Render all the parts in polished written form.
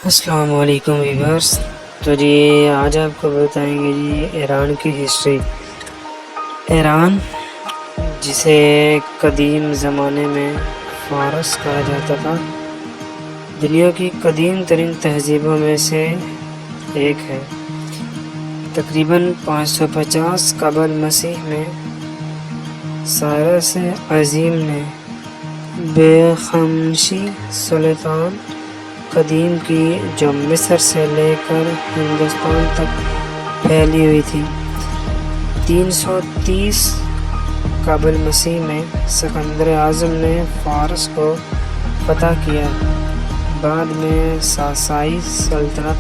السلام علیکم ویورس۔ تو جی آج آپ کو بتائیں گے جی ایران کی ہسٹری۔ ایران جسے قدیم زمانے میں فارس کہا جاتا تھا، دنیا کی قدیم ترین تہذیبوں میں سے ایک ہے۔ تقریباً 550 قبل مسیح میں سائرس عظیم نے بخشی سلطان قدیم کی، جو مصر سے لے کر ہندوستان تک پھیلی ہوئی تھی۔ 330 قبل مسیح میں سکندر اعظم نے فارس کو فتح کیا۔ بعد میں ساسانی سلطنت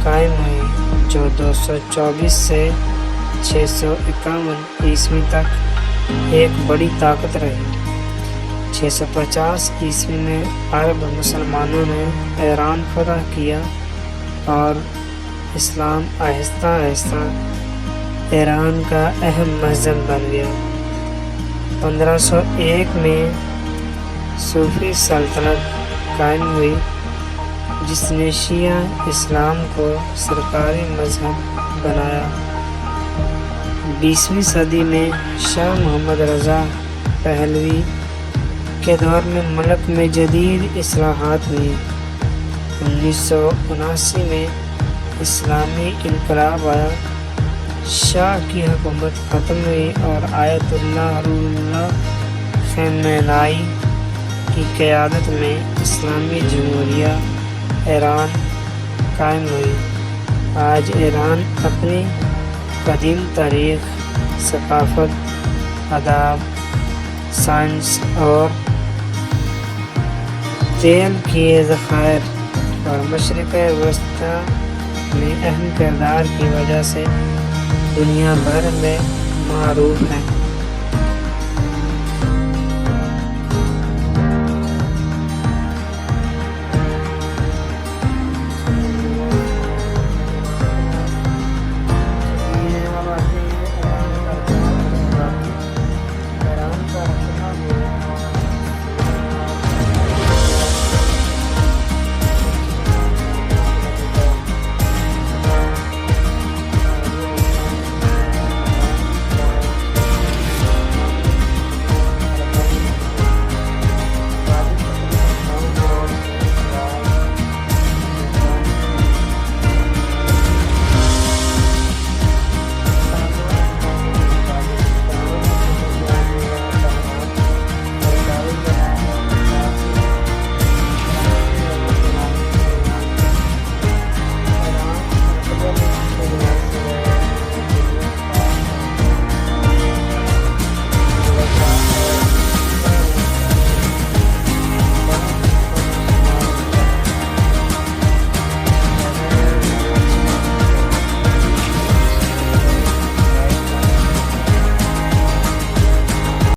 قائم ہوئی، جو 224 سے 651 عیسوی تک ایک بڑی طاقت رہی۔ 650 عیسوی میں عرب مسلمانوں نے ایران فتح کیا اور اسلام آہستہ آہستہ ایران کا اہم مذہب بن گیا۔ 1501 میں صوفی سلطنت قائم ہوئی، جس نے شیعہ اسلام کو سرکاری مذہب بنایا۔ 20ویں صدی میں شاہ محمد رضا پہلوی کے دور میں ملک میں جدید اصلاحات ہوئی۔ 1979 میں اسلامی انقلاب آیا، شاہ کی حکومت ختم ہوئی اور آیت اللہ روح اللہ خمینائی کی قیادت میں اسلامی جمہوریہ ایران قائم ہوئی۔ آج ایران اپنی قدیم تاریخ، ثقافت، آداب، سائنس اور تیل کے ذخائر اور مشرق وسطیٰ میں اہم کردار کی وجہ سے دنیا بھر میں معروف ہے۔